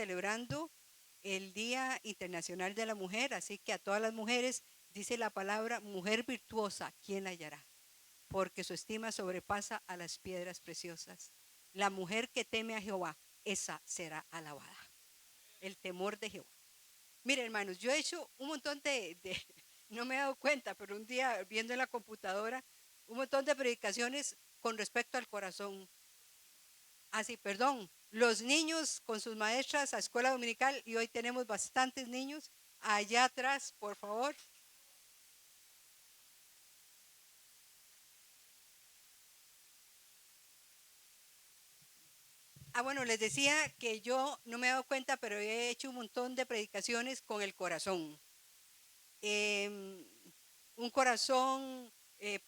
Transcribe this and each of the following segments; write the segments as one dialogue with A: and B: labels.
A: celebrando el Día Internacional de la Mujer, así que a todas las mujeres dice la palabra mujer virtuosa, ¿quién la hallará? Porque su estima sobrepasa a las piedras preciosas. La mujer que teme a Jehová, esa será alabada. El temor de Jehová. Miren, hermanos, yo he hecho un montón no me he dado cuenta, pero un día viendo en la computadora, un montón de predicaciones con respecto al corazón. Así, perdón, los niños con sus maestras a escuela dominical, y hoy tenemos bastantes niños. Allá atrás, por favor. Bueno, les decía que yo no me he dado cuenta, pero he hecho un montón de predicaciones con el corazón. Un corazón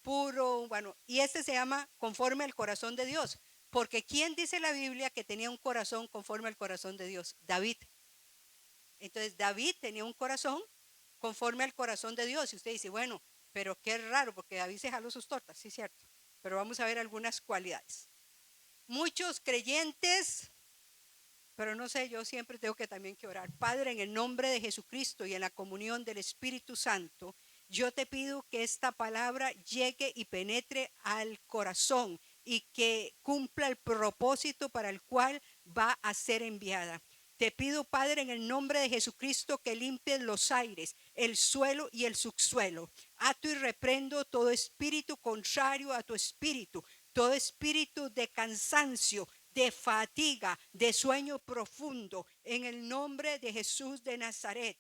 A: puro, bueno, y este se llama conforme al corazón de Dios. Porque ¿quién dice la Biblia que tenía un corazón conforme al corazón de Dios? David. Entonces David tenía un corazón conforme al corazón de Dios. Y usted dice, bueno, pero qué raro, porque David se jaló sus tortas, sí, cierto. Pero vamos a ver algunas cualidades. Muchos creyentes, pero no sé, yo siempre tengo que también que orar. Padre, en el nombre de Jesucristo y en la comunión del Espíritu Santo, yo te pido que esta palabra llegue y penetre al corazón y que cumpla el propósito para el cual va a ser enviada. Te pido, Padre, en el nombre de Jesucristo, que limpies los aires, el suelo y el subsuelo. Ato y reprendo todo espíritu contrario a tu espíritu, todo espíritu de cansancio, de fatiga, de sueño profundo, en el nombre de Jesús de Nazaret.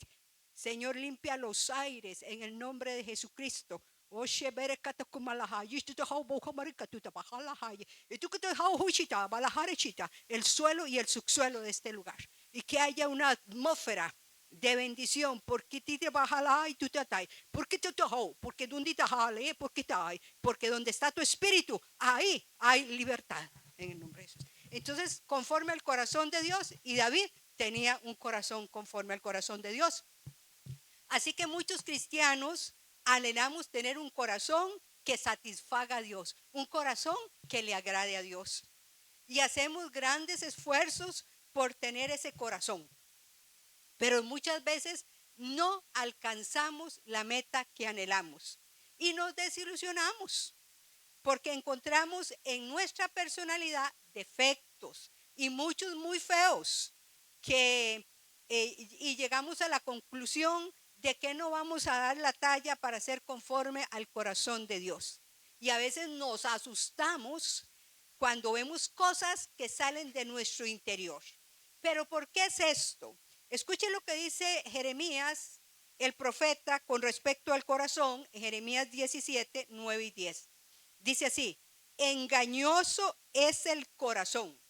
A: Señor, limpia los aires en el nombre de Jesucristo. El suelo y el subsuelo de este lugar. Y que haya una atmósfera de bendición. Porque te bajalá y tú te atai. Porque te tojo. Porque donde te jale, porque te hay. Porque donde está tu espíritu, ahí hay libertad. En el nombre de Jesús. Entonces, conforme al corazón de Dios, y David tenía un corazón conforme al corazón de Dios. Así que muchos cristianos anhelamos tener un corazón que satisfaga a Dios, un corazón que le agrade a Dios. Y hacemos grandes esfuerzos por tener ese corazón. Pero muchas veces no alcanzamos la meta que anhelamos y nos desilusionamos porque encontramos en nuestra personalidad defectos y muchos muy feos y llegamos a la conclusión de que no vamos a dar la talla para ser conforme al corazón de Dios. Y a veces nos asustamos cuando vemos cosas que salen de nuestro interior. Pero ¿por qué es esto? Escuchen lo que dice Jeremías, el profeta, con respecto al corazón, en Jeremías 17, 9 y 10. Dice así, engañoso es el corazón.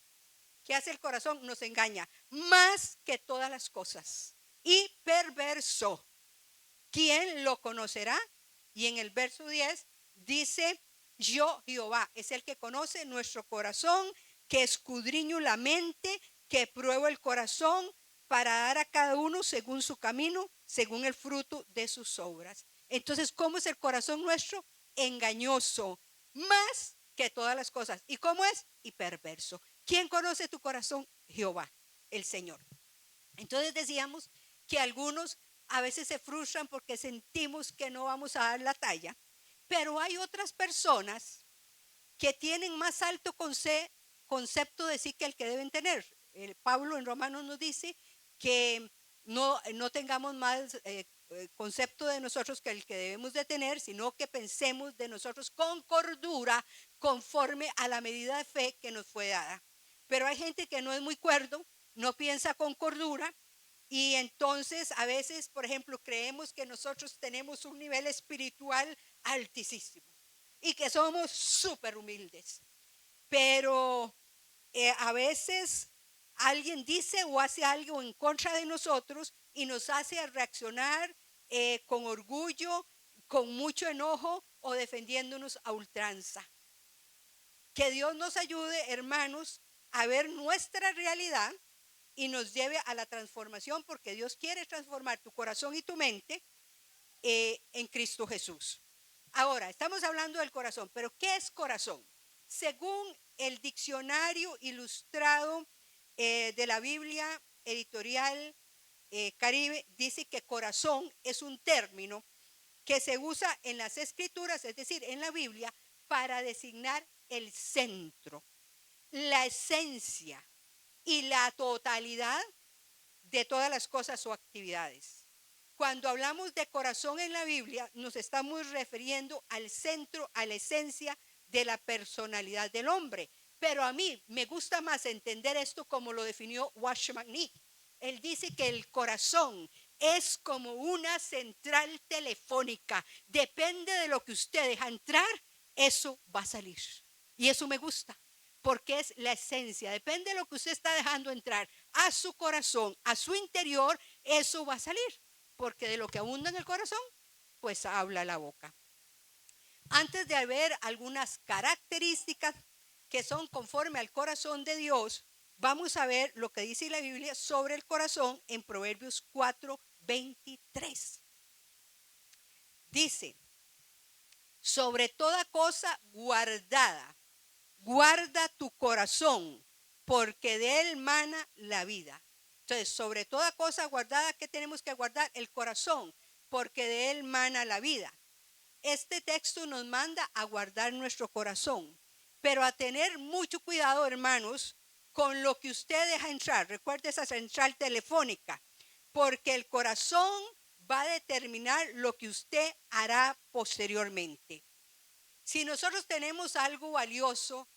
A: ¿Qué hace el corazón? Nos engaña más que todas las cosas. Y perverso. ¿Quién lo conocerá? Y en el verso 10 dice, yo Jehová, es el que conoce nuestro corazón, que escudriño la mente, que pruebo el corazón para dar a cada uno según su camino, según el fruto de sus obras. Entonces, ¿cómo es el corazón nuestro? Engañoso, más que todas las cosas. ¿Y cómo es? Y perverso. ¿Quién conoce tu corazón? Jehová, el Señor. Entonces decíamos que algunos a veces se frustran porque sentimos que no vamos a dar la talla, pero hay otras personas que tienen más alto concepto de sí que el que deben tener. Pablo en Romanos nos dice que no tengamos más concepto de nosotros que el que debemos de tener, sino que pensemos de nosotros con cordura conforme a la medida de fe que nos fue dada. Pero hay gente que no es muy cuerdo, no piensa con cordura y entonces a veces, por ejemplo, creemos que nosotros tenemos un nivel espiritual altísimo y que somos súper humildes. Pero a veces alguien dice o hace algo en contra de nosotros y nos hace reaccionar con orgullo, con mucho enojo o defendiéndonos a ultranza. Que Dios nos ayude, hermanos, a ver nuestra realidad y nos lleve a la transformación, porque Dios quiere transformar tu corazón y tu mente en Cristo Jesús. Ahora, estamos hablando del corazón, pero ¿qué es corazón? Según el diccionario ilustrado de la Biblia, Editorial Caribe dice que corazón es un término que se usa en las escrituras, es decir, en la Biblia, para designar el centro, la esencia y la totalidad de todas las cosas o actividades. Cuando hablamos de corazón en la Biblia, nos estamos refiriendo al centro, a la esencia de la personalidad del hombre. Pero a mí me gusta más entender esto como lo definió Watchman Nee. Él dice que el corazón es como una central telefónica. Depende de lo que usted deja entrar, eso va a salir. Y eso me gusta, porque es la esencia. Depende de lo que usted está dejando entrar a su corazón, a su interior, eso va a salir. Porque de lo que abunda en el corazón, pues habla la boca. Antes de ver algunas características que son conforme al corazón de Dios, vamos a ver lo que dice la Biblia sobre el corazón en Proverbios 4:23. Dice, sobre toda cosa guardada, guarda tu corazón, porque de él mana la vida. Entonces, sobre toda cosa guardada, ¿qué tenemos que guardar? El corazón, porque de él mana la vida. Este texto nos manda a guardar nuestro corazón, pero a tener mucho cuidado, hermanos, con lo que usted deja entrar. Recuerde esa central telefónica, porque el corazón va a determinar lo que usted hará posteriormente. Si nosotros tenemos algo valioso,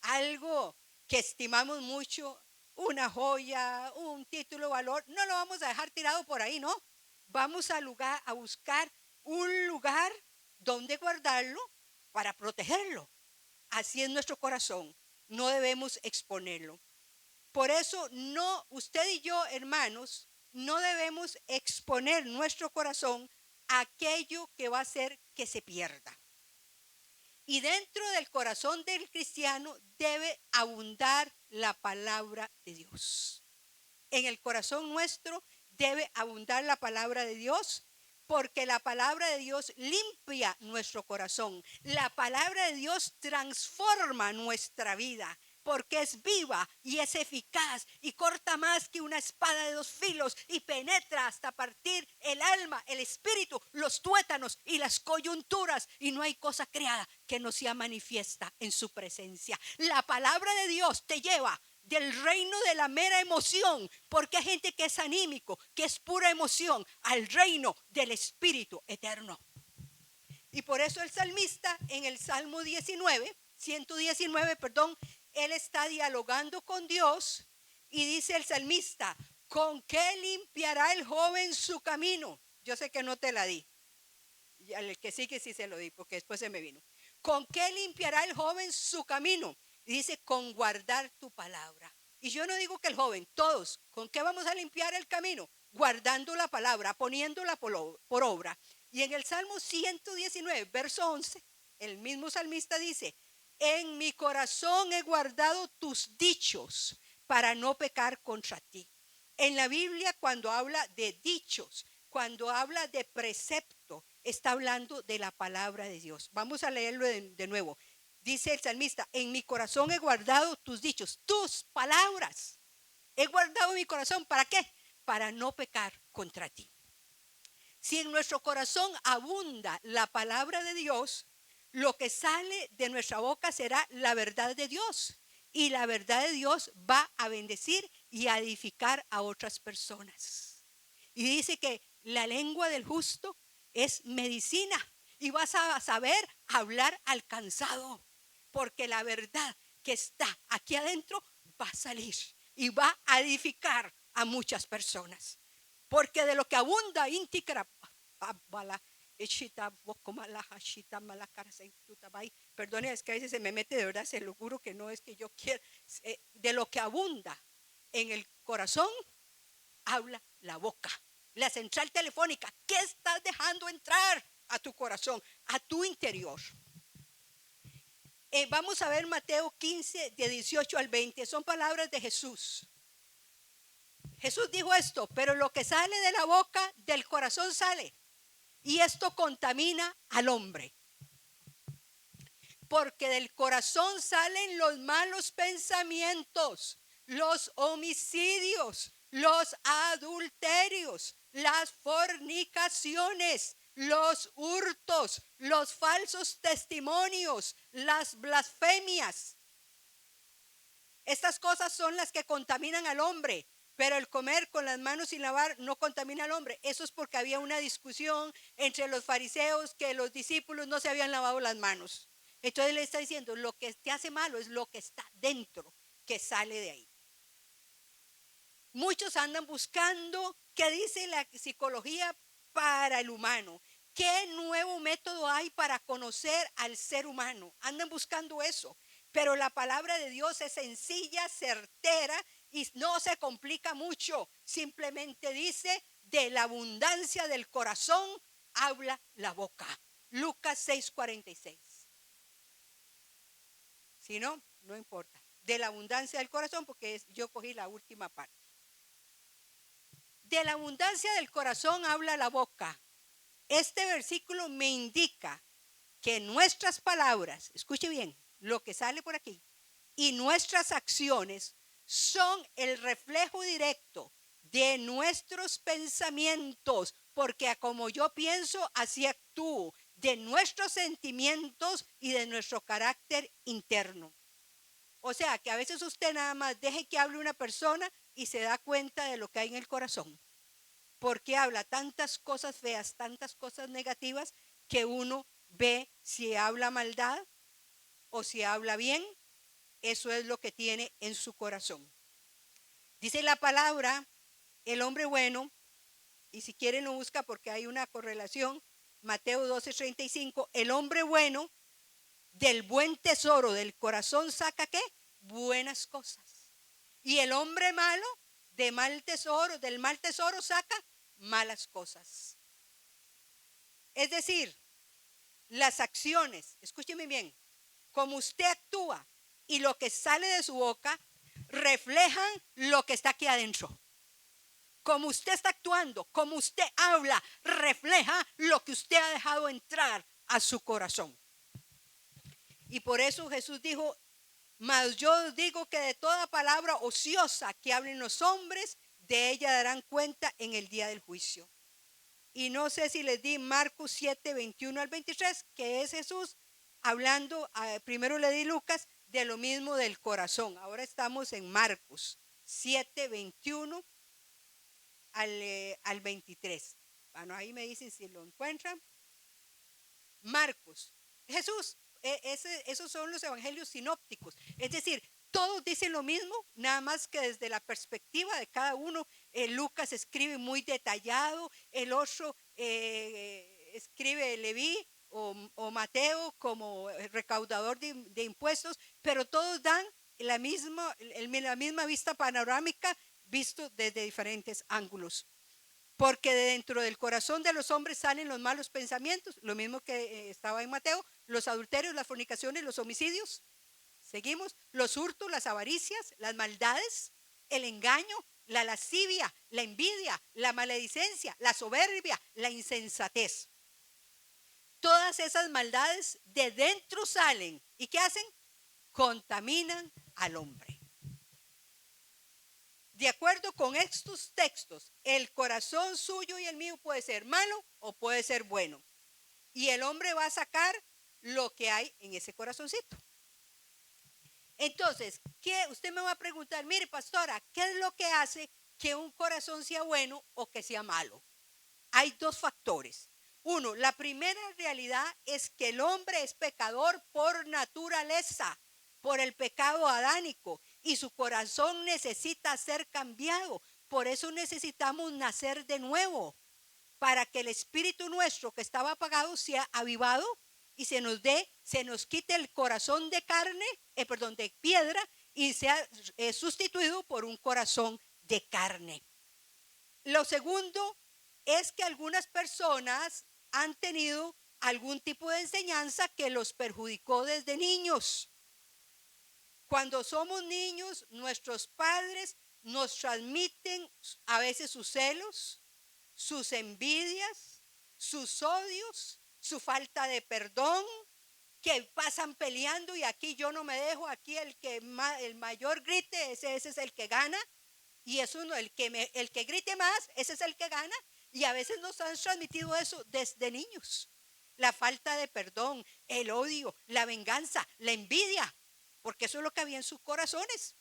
A: algo que estimamos mucho, una joya, un título de valor, no lo vamos a dejar tirado por ahí, ¿no? Vamos a buscar un lugar donde guardarlo para protegerlo. Así es nuestro corazón, no debemos exponerlo. Por eso no, usted y yo, hermanos, no debemos exponer nuestro corazón a aquello que va a hacer que se pierda. Y dentro del corazón del cristiano debe abundar la palabra de Dios. En el corazón nuestro debe abundar la palabra de Dios, porque la palabra de Dios limpia nuestro corazón. La palabra de Dios transforma nuestra vida, porque es viva y es eficaz y corta más que una espada de 2 filos y penetra hasta partir el alma, el espíritu, los tuétanos y las coyunturas, y no hay cosa creada que no sea manifiesta en su presencia. La palabra de Dios te lleva del reino de la mera emoción, porque hay gente que es anímico, que es pura emoción, al reino del espíritu eterno. Y por eso el salmista en el Salmo 119, él está dialogando con Dios y dice el salmista, ¿con qué limpiará el joven su camino? Yo sé que no te la di, y al que sí se lo di, porque después se me vino. ¿Con qué limpiará el joven su camino? Y dice, con guardar tu palabra. Y yo no digo que el joven, todos, ¿con qué vamos a limpiar el camino? Guardando la palabra, poniéndola por obra. Y en el Salmo 119, verso 11, el mismo salmista dice, en mi corazón he guardado tus dichos para no pecar contra ti. En la Biblia, cuando habla de dichos, cuando habla de precepto, está hablando de la palabra de Dios. Vamos a leerlo de nuevo. Dice el salmista, en mi corazón he guardado tus dichos, tus palabras. He guardado mi corazón, ¿para qué? Para no pecar contra ti. Si en nuestro corazón abunda la palabra de Dios, lo que sale de nuestra boca será la verdad de Dios. Y la verdad de Dios va a bendecir y a edificar a otras personas. Y dice que la lengua del justo es medicina. Y vas a saber hablar al cansado. Porque la verdad que está aquí adentro va a salir y va a edificar a muchas personas. Porque de lo que abunda perdone, es que a veces se me mete, de verdad, se lo juro que no es que yo quiera. De lo que abunda en el corazón, habla la boca. La central telefónica, ¿qué estás dejando entrar a tu corazón, a tu interior? Vamos a ver Mateo 15, de 18 al 20, son palabras de Jesús. Jesús dijo esto, pero lo que sale de la boca, del corazón sale. Y esto contamina al hombre. Porque del corazón salen los malos pensamientos, los homicidios, los adulterios, las fornicaciones, los hurtos, los falsos testimonios, las blasfemias. Estas cosas son las que contaminan al hombre, pero el comer con las manos sin lavar no contamina al hombre. Eso es porque había una discusión entre los fariseos que los discípulos no se habían lavado las manos. Entonces le está diciendo, lo que te hace malo es lo que está dentro, que sale de ahí. Muchos andan buscando qué dice la psicología para el humano. ¿Qué nuevo método hay para conocer al ser humano? Andan buscando eso. Pero la palabra de Dios es sencilla, certera y no se complica mucho. Simplemente dice, de la abundancia del corazón habla la boca. Lucas 6:46. Si no, no importa. De la abundancia del corazón, porque yo cogí la última parte. De la abundancia del corazón habla la boca. Este versículo me indica que nuestras palabras, escuche bien, lo que sale por aquí, y nuestras acciones son el reflejo directo de nuestros pensamientos, porque como yo pienso, así actúo, de nuestros sentimientos y de nuestro carácter interno. O sea, que a veces usted nada más deje que hable una persona y se da cuenta de lo que hay en el corazón. Porque habla tantas cosas feas, tantas cosas negativas, que uno ve si habla maldad o si habla bien. Eso es lo que tiene en su corazón. Dice la palabra, el hombre bueno, y si quieren lo busca porque hay una correlación, Mateo 12:35, el hombre bueno del buen tesoro del corazón saca ¿qué? Buenas cosas. Y el hombre malo de mal tesoro, del mal tesoro saca malas cosas. Es decir, las acciones, escúcheme bien, como usted actúa y lo que sale de su boca reflejan lo que está aquí adentro. Como usted está actuando, como usted habla, refleja lo que usted ha dejado entrar a su corazón. Y por eso Jesús dijo, mas yo digo que de toda palabra ociosa que hablen los hombres, de ella darán cuenta en el día del juicio. Y no sé si les di Marcos 7:21-23, que es Jesús hablando, primero le di Lucas, de lo mismo del corazón. Ahora estamos en Marcos 7:21 al 23. Bueno, ahí me dicen si lo encuentran. Marcos, Jesús, esos son los evangelios sinópticos. Es decir, todos dicen lo mismo, nada más que desde la perspectiva de cada uno. Lucas escribe muy detallado, el otro escribe Leví o Mateo como recaudador de impuestos, pero todos dan la misma vista panorámica visto desde diferentes ángulos. Porque de dentro del corazón de los hombres salen los malos pensamientos, lo mismo que estaba en Mateo, los adulterios, las fornicaciones, los homicidios, seguimos, los hurtos, las avaricias, las maldades, el engaño, la lascivia, la envidia, la maledicencia, la soberbia, la insensatez. Todas esas maldades de dentro salen. ¿Y qué hacen? Contaminan al hombre. De acuerdo con estos textos, el corazón suyo y el mío puede ser malo o puede ser bueno. Y el hombre va a sacar lo que hay en ese corazoncito. Entonces, usted me va a preguntar, mire pastora, ¿qué es lo que hace que un corazón sea bueno o que sea malo? Hay dos factores. Uno, la primera realidad es que el hombre es pecador por naturaleza, por el pecado adánico, y su corazón necesita ser cambiado. Por eso necesitamos nacer de nuevo, para que el espíritu nuestro que estaba apagado sea avivado y se nos quite el corazón de carne, de piedra, y sea sustituido por un corazón de carne. Lo segundo es que algunas personas han tenido algún tipo de enseñanza que los perjudicó desde niños. Cuando somos niños, nuestros padres nos transmiten a veces sus celos, sus envidias, sus odios, su falta de perdón, que pasan peleando y aquí yo no me dejo, aquí el mayor grite, ese es el que gana. Y es uno, el que grite más, ese es el que gana. Y a veces nos han transmitido eso desde niños. La falta de perdón, el odio, la venganza, la envidia, porque eso es lo que había en sus corazones.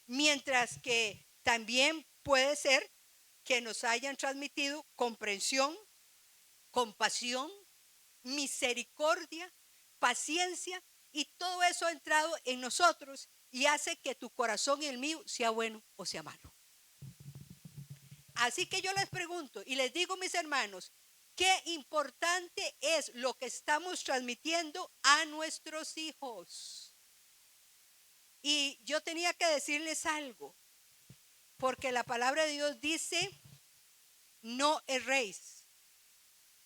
A: Mientras que también puede ser que nos hayan transmitido comprensión, compasión, misericordia, paciencia, y todo eso ha entrado en nosotros y hace que tu corazón y el mío sea bueno o sea malo. Así que yo les pregunto y les digo, mis hermanos, qué importante es lo que estamos transmitiendo a nuestros hijos. Y yo tenía que decirles algo, porque la palabra de Dios dice, no erréis.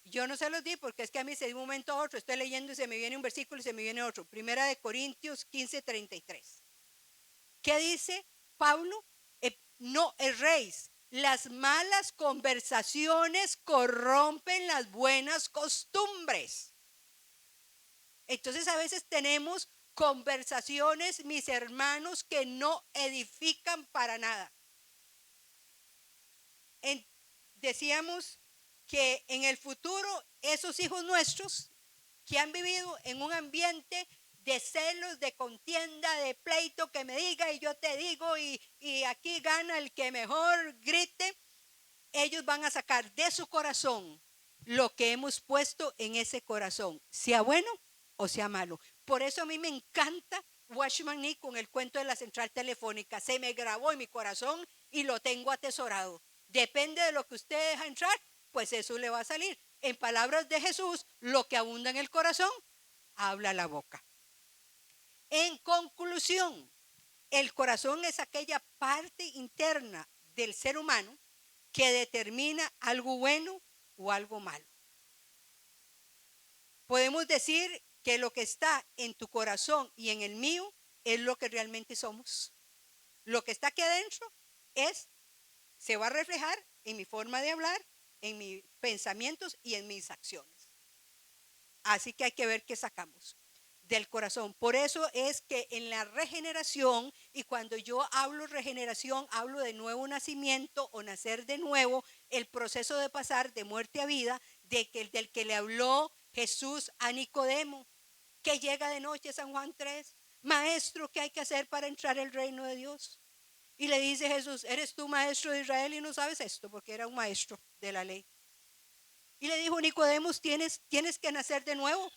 A: Yo no se los di porque es que a mí de un momento a otro estoy leyendo y se me viene un versículo y se me viene otro. Primera de Corintios 15:33. ¿Qué dice Pablo? No erréis. Las malas conversaciones corrompen las buenas costumbres. Entonces a veces tenemos conversaciones, mis hermanos, que no edifican para nada. Decíamos que en el futuro esos hijos nuestros que han vivido en un ambiente de celos, de contienda, de pleito, que me diga y yo te digo y aquí gana el que mejor grite, ellos van a sacar de su corazón lo que hemos puesto en ese corazón, sea bueno o sea malo. Por eso a mí me encanta Watchman Nee con el cuento de la central telefónica. Se me grabó en mi corazón y lo tengo atesorado. Depende de lo que usted deja entrar, pues eso le va a salir. En palabras de Jesús, lo que abunda en el corazón, habla la boca. En conclusión, el corazón es aquella parte interna del ser humano que determina algo bueno o algo malo. Podemos decir que lo que está en tu corazón y en el mío es lo que realmente somos. Lo que está aquí adentro se va a reflejar en mi forma de hablar, en mis pensamientos y en mis acciones. Así que hay que ver qué sacamos del corazón. Por eso es que en la regeneración, y cuando yo hablo regeneración, hablo de nuevo nacimiento o nacer de nuevo, el proceso de pasar de muerte a vida, del que le habló Jesús a Nicodemo, que llega de noche, San Juan 3, maestro, ¿qué hay que hacer para entrar al reino de Dios? Y le dice Jesús, ¿eres tú maestro de Israel y no sabes esto? Porque era un maestro de la ley. Y le dijo, Nicodemo, tienes que nacer de nuevo.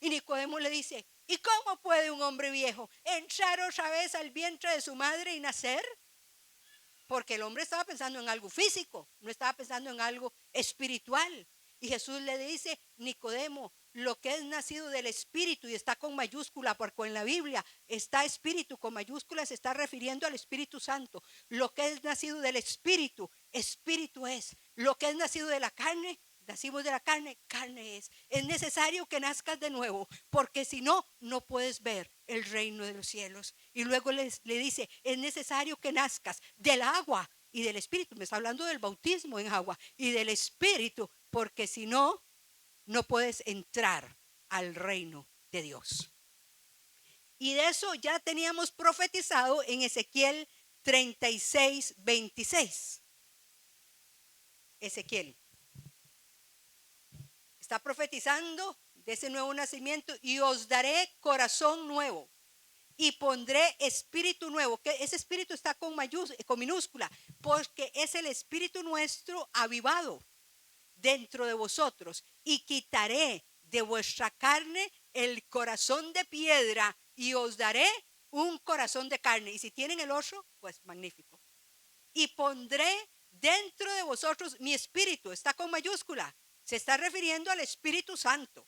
A: Y Nicodemo le dice, ¿y cómo puede un hombre viejo entrar otra vez al vientre de su madre y nacer? Porque el hombre estaba pensando en algo físico, no estaba pensando en algo espiritual. Y Jesús le dice, Nicodemo, lo que es nacido del Espíritu, y está con mayúscula, porque en la Biblia está Espíritu con mayúscula, se está refiriendo al Espíritu Santo. Lo que es nacido del Espíritu, Espíritu es. Lo que es nacido de la carne, nacimos de la carne, carne es. Es necesario que nazcas de nuevo, porque si no, no puedes ver el reino de los cielos. Y luego le dice, es necesario que nazcas del agua y del Espíritu. Me está hablando del bautismo en agua y del Espíritu, porque si no, no puedes entrar al reino de Dios. Y de eso ya teníamos profetizado en Ezequiel 36:26. Ezequiel está profetizando de ese nuevo nacimiento, y os daré corazón nuevo y pondré espíritu nuevo, que ese espíritu está con minúscula, porque es el espíritu nuestro avivado dentro de vosotros, y quitaré de vuestra carne el corazón de piedra y os daré un corazón de carne. Y si tienen el otro, pues magnífico. Y pondré dentro de vosotros mi espíritu, está con mayúscula, se está refiriendo al Espíritu Santo,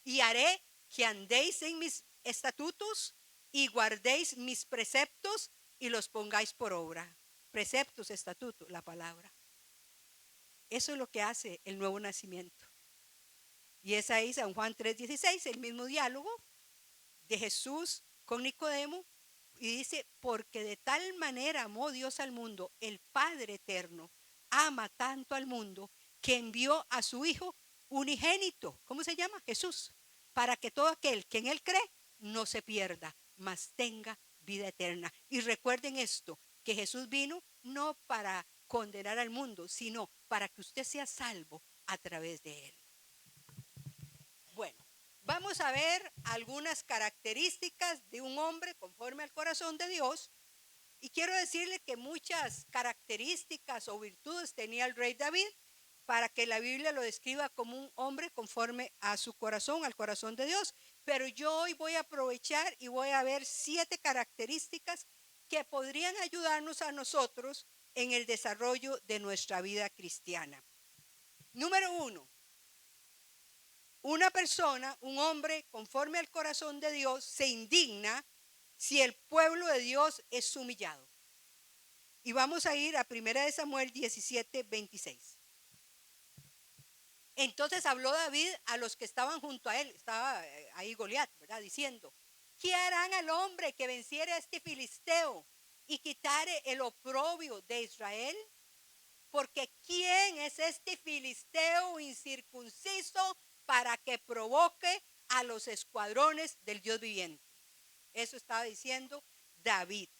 A: y haré que andéis en mis estatutos y guardéis mis preceptos y los pongáis por obra. Preceptos, estatutos, la palabra. Eso es lo que hace el nuevo nacimiento. Y es ahí San Juan 3:16, el mismo diálogo de Jesús con Nicodemo, y dice, porque de tal manera amó Dios al mundo, el Padre eterno ama tanto al mundo, que envió a su Hijo unigénito, ¿cómo se llama? Jesús, para que todo aquel que en él cree no se pierda, mas tenga vida eterna. Y recuerden esto, que Jesús vino no para condenar al mundo, sino para que usted sea salvo a través de él. Bueno, vamos a ver algunas características de un hombre conforme al corazón de Dios. Y quiero decirle que muchas características o virtudes tenía el rey David para que la Biblia lo describa como un hombre conforme a su corazón, al corazón de Dios. Pero yo hoy voy a aprovechar y voy a ver 7 características que podrían ayudarnos a nosotros en el desarrollo de nuestra vida cristiana. Número 1. Una persona, un hombre conforme al corazón de Dios, se indigna si el pueblo de Dios es humillado. Y vamos a ir a 1 Samuel 17, 26. Entonces habló David a los que estaban junto a él, estaba ahí Goliat, ¿verdad? Diciendo, ¿qué harán al hombre que venciere a este filisteo y quitare el oprobio de Israel? Porque ¿quién es este filisteo incircunciso para que provoque a los escuadrones del Dios viviente? Eso estaba diciendo David.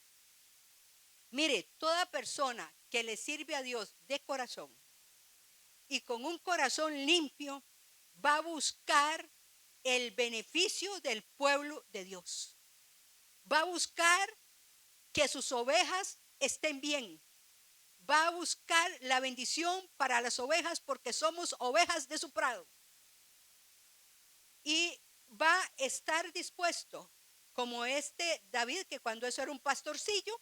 A: Mire, toda persona que le sirve a Dios de corazón y con un corazón limpio va a buscar el beneficio del pueblo de Dios. Va a buscar que sus ovejas estén bien. Va a buscar la bendición para las ovejas porque somos ovejas de su prado. Y va a estar dispuesto, como este David, que cuando eso era un pastorcillo,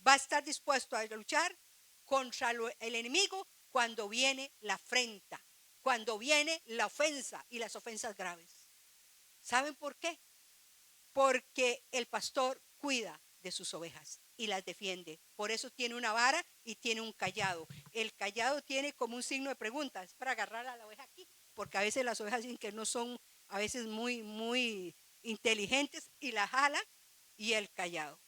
A: va a estar dispuesto a luchar contra el enemigo cuando viene la afrenta, cuando viene la ofensa y las ofensas graves. ¿Saben por qué? Porque el pastor cuida de sus ovejas y las defiende. Por eso tiene una vara y tiene un cayado. El cayado tiene como un signo de pregunta, es para agarrar a la oveja aquí, porque a veces las ovejas dicen que no son a veces muy inteligentes y la jala, y el cayado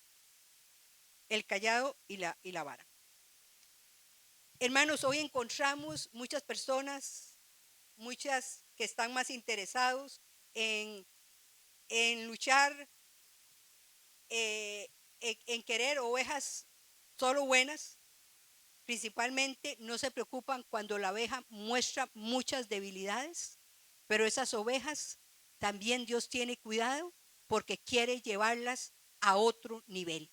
A: y la vara. Hermanos, hoy encontramos muchas personas, muchas que están más interesados en luchar, en querer ovejas solo buenas. Principalmente no se preocupan cuando la oveja muestra muchas debilidades, pero esas ovejas también Dios tiene cuidado porque quiere llevarlas a otro nivel.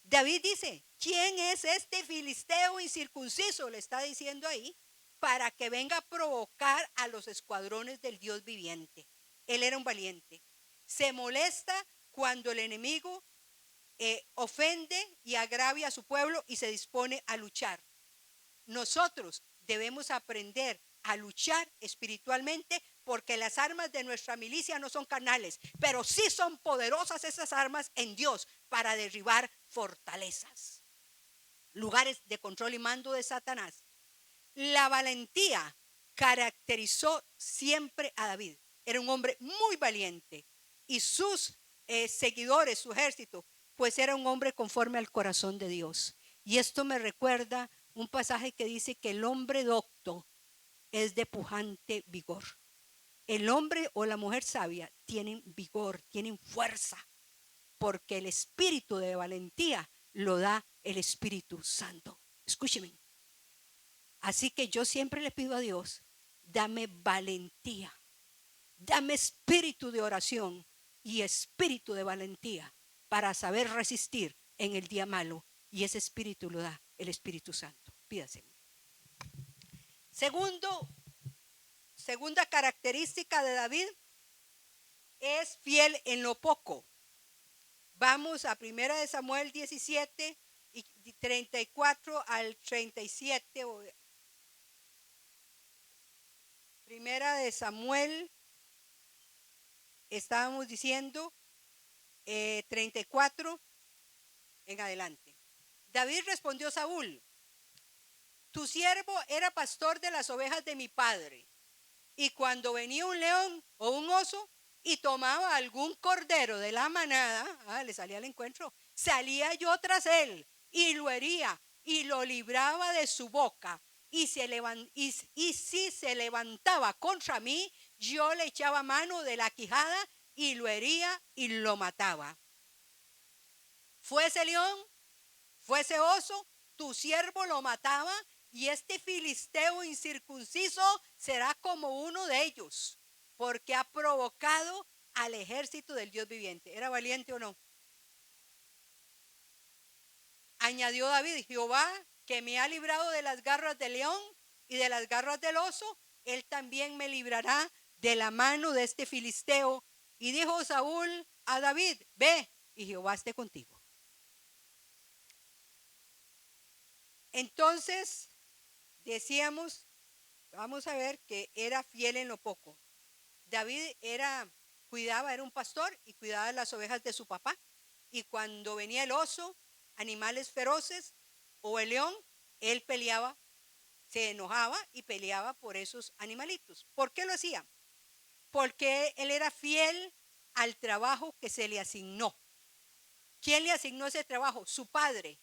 A: David dice, ¿quién es este filisteo incircunciso? Le está diciendo ahí, para que venga a provocar a los escuadrones del Dios viviente. Él era un valiente. Se molesta cuando el enemigo ofende y agravia a su pueblo y se dispone a luchar. Nosotros debemos aprender a luchar espiritualmente porque las armas de nuestra milicia no son carnales, pero sí son poderosas esas armas en Dios para derribar fortalezas, lugares de control y mando de Satanás. La valentía caracterizó siempre a David. Era un hombre muy valiente y sus seguidores, su ejército, pues era un hombre conforme al corazón de Dios. Y esto me recuerda un pasaje que dice que el hombre docto es de pujante vigor. El hombre o la mujer sabia tienen vigor, tienen fuerza, porque el espíritu de valentía lo da el Espíritu Santo. Escúcheme. Así que yo siempre le pido a Dios, dame valentía, dame espíritu de oración y espíritu de valentía para saber resistir en el día malo. Y ese espíritu lo da el Espíritu Santo. Pídaselo. Segunda característica de David, es fiel en lo poco. Vamos a 1 Samuel 17 y 34 al 37. 1 Samuel, estábamos diciendo 34 en adelante. David respondió a Saúl, tu siervo era pastor de las ovejas de mi padre, y cuando venía un león o un oso y tomaba algún cordero de la manada, le salía al encuentro, salía yo tras él y lo hería y lo libraba de su boca. Y si se levantaba contra mí, yo le echaba mano de la quijada y lo hería y lo mataba. Fuese león fuese oso, tu siervo lo mataba, y este filisteo incircunciso será como uno de ellos, porque ha provocado al ejército del Dios viviente. ¿Era valiente o no? Añadió David: Jehová, que me ha librado de las garras del león y de las garras del oso, él también me librará de la mano de este filisteo. Y dijo Saúl a David: ve, y Jehová esté contigo. Entonces decíamos, vamos a ver, que era fiel en lo poco. David cuidaba, era un pastor y cuidaba las ovejas de su papá. Y cuando venía el oso, animales feroces, o el león, él peleaba, se enojaba y peleaba por esos animalitos. ¿Por qué lo hacía? Porque él era fiel al trabajo que se le asignó. ¿Quién le asignó ese trabajo? Su padre.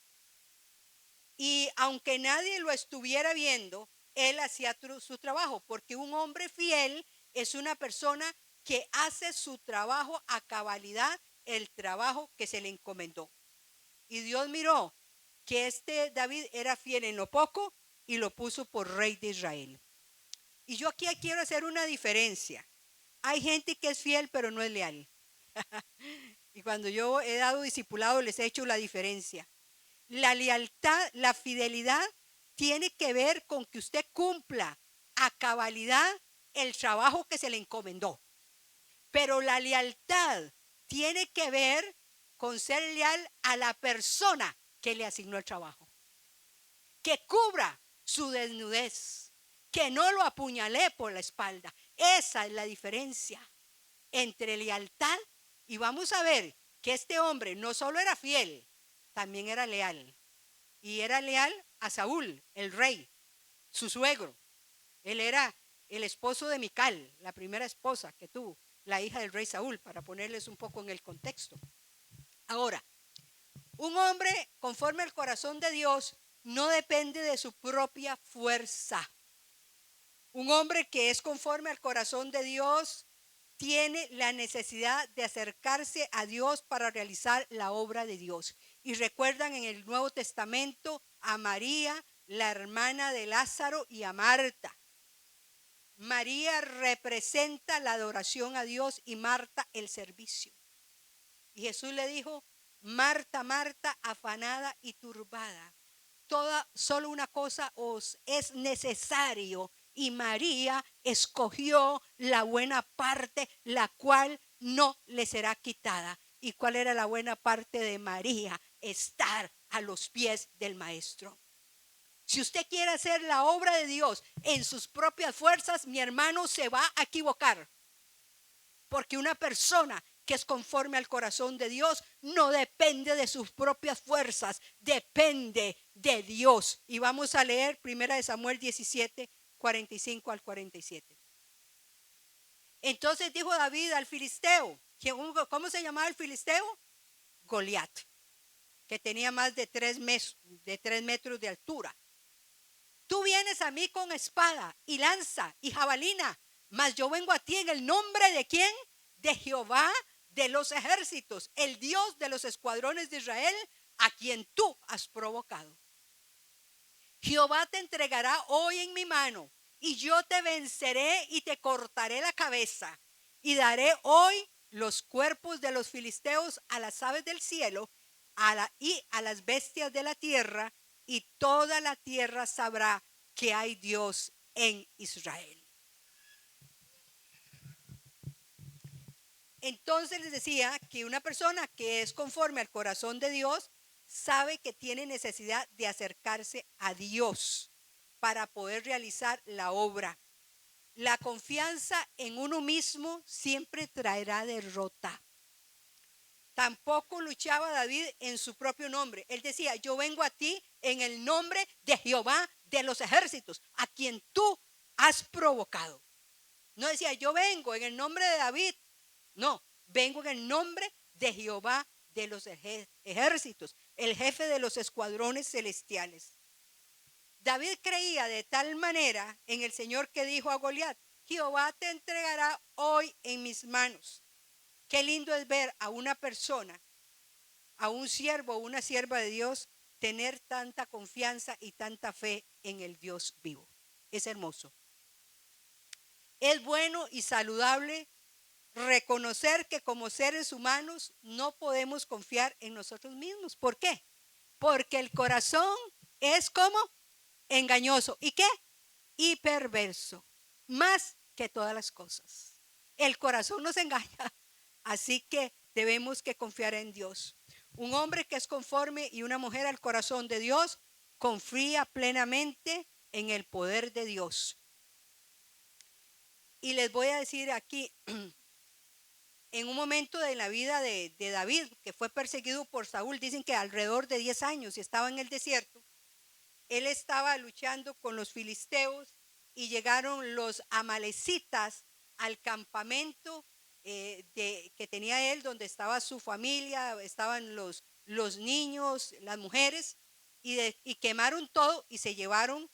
A: Y aunque nadie lo estuviera viendo, él hacía su trabajo, porque un hombre fiel es una persona que hace su trabajo a cabalidad, el trabajo que se le encomendó. Y Dios miró que este David era fiel en lo poco y lo puso por rey de Israel. Y yo aquí quiero hacer una diferencia. Hay gente que es fiel pero no es leal. Y cuando yo he dado discipulado les he hecho la diferencia. La lealtad, la fidelidad tiene que ver con que usted cumpla a cabalidad el trabajo que se le encomendó. Pero la lealtad tiene que ver con ser leal a la persona que le asignó el trabajo. Que cubra su desnudez, que no lo apuñale por la espalda. Esa es la diferencia entre lealtad, y vamos a ver que este hombre no solo era fiel, también era leal. Y era leal a Saúl, el rey, su suegro. Él era el esposo de Mical, la primera esposa que tuvo, la hija del rey Saúl, para ponerles un poco en el contexto. Ahora, un hombre conforme al corazón de Dios no depende de su propia fuerza. Un hombre que es conforme al corazón de Dios tiene la necesidad de acercarse a Dios para realizar la obra de Dios. Y recuerdan en el Nuevo Testamento a María, la hermana de Lázaro, y a Marta. María representa la adoración a Dios y Marta el servicio. Y Jesús le dijo: Marta, Marta, afanada y turbada, solo una cosa os es necesario, y María escogió la buena parte, la cual no le será quitada. ¿Y cuál era la buena parte de María? Estar a los pies del Maestro. Si usted quiere hacer la obra de Dios en sus propias fuerzas, mi hermano, se va a equivocar. Porque una persona que es conforme al corazón de Dios no depende de sus propias fuerzas, depende de Dios. Y vamos a leer 1 Samuel 17, 45 al 47. Entonces dijo David al filisteo, ¿cómo se llamaba el filisteo? Goliat, que tenía más de 3 metros de altura. Tú vienes a mí con espada y lanza y jabalina, mas yo vengo a ti en el nombre de ¿quién? De Jehová de los ejércitos, el Dios de los escuadrones de Israel, a quien tú has provocado. Jehová te entregará hoy en mi mano, y yo te venceré y te cortaré la cabeza, y daré hoy los cuerpos de los filisteos a las aves del cielo y a las bestias de la tierra, y toda la tierra sabrá que hay Dios en Israel. Entonces les decía que una persona que es conforme al corazón de Dios sabe que tiene necesidad de acercarse a Dios para poder realizar la obra. La confianza en uno mismo siempre traerá derrota. Tampoco luchaba David en su propio nombre. Él decía: yo vengo a ti en el nombre de Jehová de los ejércitos, a quien tú has provocado. No decía: yo vengo en el nombre de David. No, vengo en el nombre de Jehová de los ejércitos, el jefe de los escuadrones celestiales. David creía de tal manera en el Señor que dijo a Goliat: Jehová te entregará hoy en mis manos. Qué lindo es ver a una persona, a un siervo o una sierva de Dios, tener tanta confianza y tanta fe en el Dios vivo. Es hermoso. Es bueno y saludable reconocer que como seres humanos no podemos confiar en nosotros mismos. ¿Por qué? Porque el corazón es como engañoso. ¿Y qué? Y perverso. Más que todas las cosas. El corazón nos engaña. Así que debemos que confiar en Dios. Un hombre que es conforme y una mujer al corazón de Dios confía plenamente en el poder de Dios. Y les voy a decir aquí, en un momento de la vida de David, que fue perseguido por Saúl, dicen que alrededor de 10 años y estaba en el desierto, él estaba luchando con los filisteos y llegaron los amalecitas al campamento que tenía él, donde estaba su familia, estaban los niños, las mujeres, y quemaron todo y se llevaron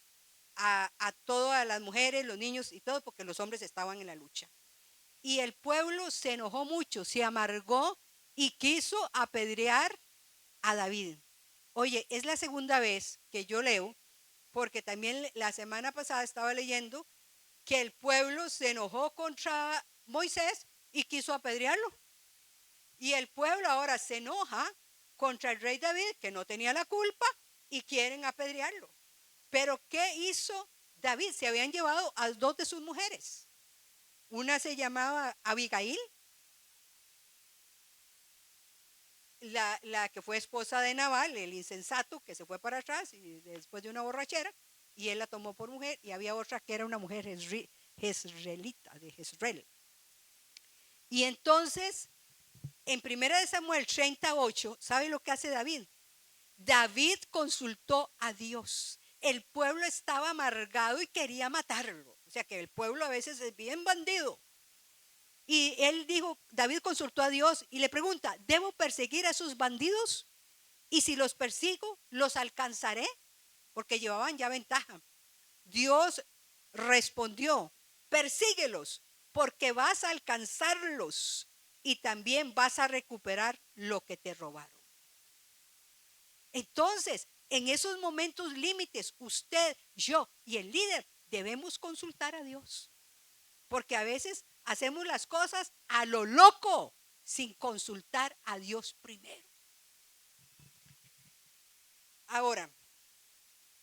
A: a todas las mujeres, los niños y todo, porque los hombres estaban en la lucha. Y el pueblo se enojó mucho, se amargó y quiso apedrear a David. Oye, es la segunda vez que yo leo, porque también la semana pasada estaba leyendo que el pueblo se enojó contra Moisés y quiso apedrearlo. Y el pueblo ahora se enoja contra el rey David, que no tenía la culpa, y quieren apedrearlo. Pero ¿qué hizo David? Se habían llevado a dos de sus mujeres. Una se llamaba Abigail, la que fue esposa de Nabal, el insensato, que se fue para atrás y después de una borrachera, y él la tomó por mujer, y había otra que era una mujer jezreelita, de Jezreel. Y entonces, en 1 Samuel 38, ¿sabe lo que hace David? David consultó a Dios. El pueblo estaba amargado y quería matarlo. O sea que el pueblo a veces es bien bandido. Y él dijo, David consultó a Dios y le pregunta, ¿debo perseguir a esos bandidos? Y si los persigo, ¿los alcanzaré? Porque llevaban ya ventaja. Dios respondió, persíguelos, porque vas a alcanzarlos y también vas a recuperar lo que te robaron. Entonces, en esos momentos límites, usted, yo y el líder debemos consultar a Dios. Porque a veces hacemos las cosas a lo loco, sin consultar a Dios primero. Ahora,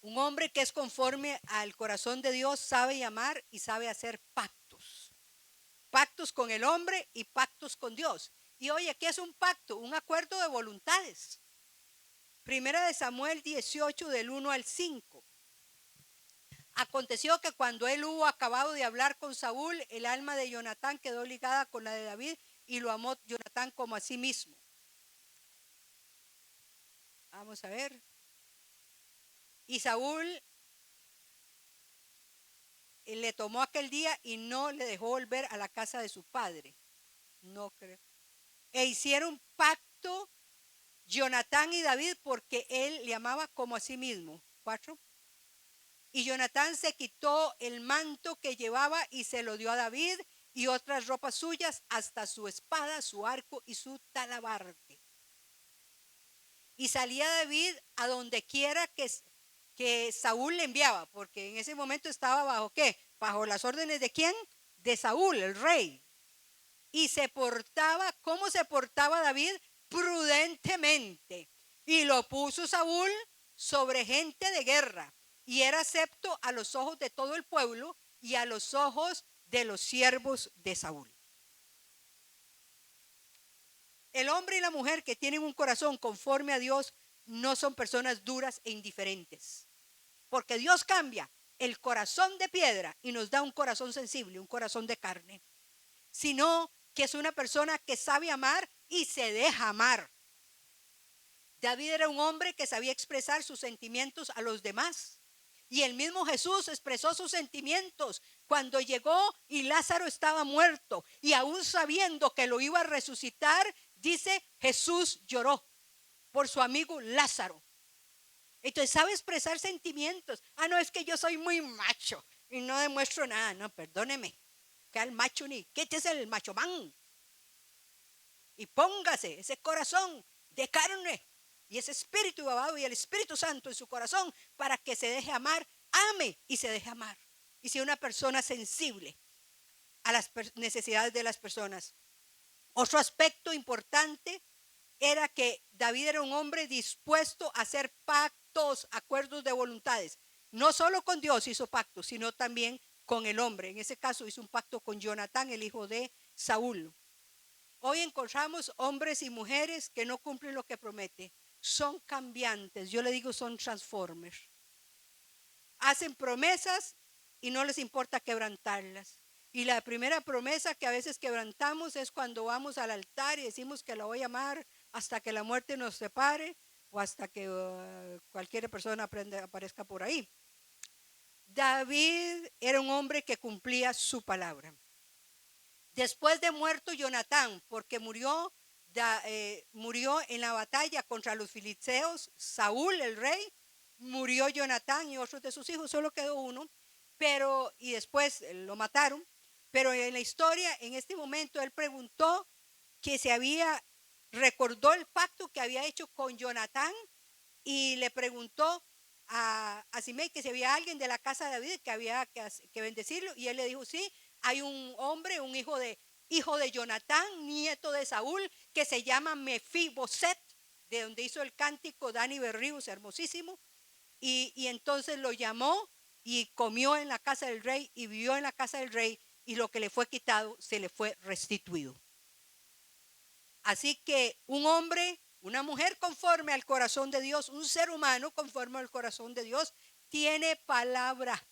A: un hombre que es conforme al corazón de Dios sabe amar y sabe hacer pactos. Pactos con el hombre y pactos con Dios. Y oye, ¿qué es un pacto? Un acuerdo de voluntades. 1 Samuel 18 del 1 al 5. Aconteció que cuando él hubo acabado de hablar con Saúl, el alma de Jonatán quedó ligada con la de David y lo amó Jonatán como a sí mismo. Vamos a ver. Y Saúl le tomó aquel día y no le dejó volver a la casa de su padre. No creo. E hicieron pacto Jonatán y David porque él le amaba como a sí mismo. 4. Y Jonatán se quitó el manto que llevaba y se lo dio a David y otras ropas suyas, hasta su espada, su arco y su talabarde. Y salía David a donde quiera que Saúl le enviaba, porque en ese momento estaba bajo ¿qué? Bajo las órdenes de ¿quién? De Saúl, el rey. Y se portaba, ¿cómo se portaba David? Prudentemente. Y lo puso Saúl sobre gente de guerra. Y era acepto a los ojos de todo el pueblo y a los ojos de los siervos de Saúl. El hombre y la mujer que tienen un corazón conforme a Dios no son personas duras e indiferentes. Porque Dios cambia el corazón de piedra y nos da un corazón sensible, un corazón de carne. Sino que es una persona que sabe amar y se deja amar. David era un hombre que sabía expresar sus sentimientos a los demás. Y el mismo Jesús expresó sus sentimientos cuando llegó y Lázaro estaba muerto. Y aún sabiendo que lo iba a resucitar, dice, Jesús lloró por su amigo Lázaro. Entonces sabe expresar sentimientos. No, es que yo soy muy macho y no demuestro nada. No, perdóneme. Que al macho ni, quítese el macho man. Y póngase ese corazón de carne y ese espíritu abogado y el Espíritu Santo en su corazón para que se deje amar, ame y se deje amar. Y sea una persona sensible a las necesidades de las personas. Otro aspecto importante era que David era un hombre dispuesto a hacer pactos, acuerdos de voluntades. No solo con Dios hizo pactos, sino también con el hombre. En ese caso hizo un pacto con Jonatán, el hijo de Saúl. Hoy encontramos hombres y mujeres que no cumplen lo que prometen. Son cambiantes, yo le digo son transformers. Hacen promesas y no les importa quebrantarlas. Y la primera promesa que a veces quebrantamos es cuando vamos al altar y decimos que la voy a amar hasta que la muerte nos separe o hasta que cualquier persona aparezca por ahí. David era un hombre que cumplía su palabra. Después de muerto Jonatán, porque murió en la batalla contra los filisteos, Saúl el rey, murió Jonatán y otros de sus hijos, solo quedó uno, y después lo mataron. Pero en la historia, en este momento, él preguntó que recordó el pacto que había hecho con Jonatán y le preguntó a Simei que si había alguien de la casa de David que había que bendecirlo, y él le dijo, sí, hay un hombre, un hijo de Jonatán, nieto de Saúl, que se llama Mefiboset, de donde hizo el cántico Dani Berríos, hermosísimo, y entonces lo llamó y comió en la casa del rey y vivió en la casa del rey, y lo que le fue quitado se le fue restituido. Así que un hombre, una mujer conforme al corazón de Dios, un ser humano conforme al corazón de Dios, tiene palabra.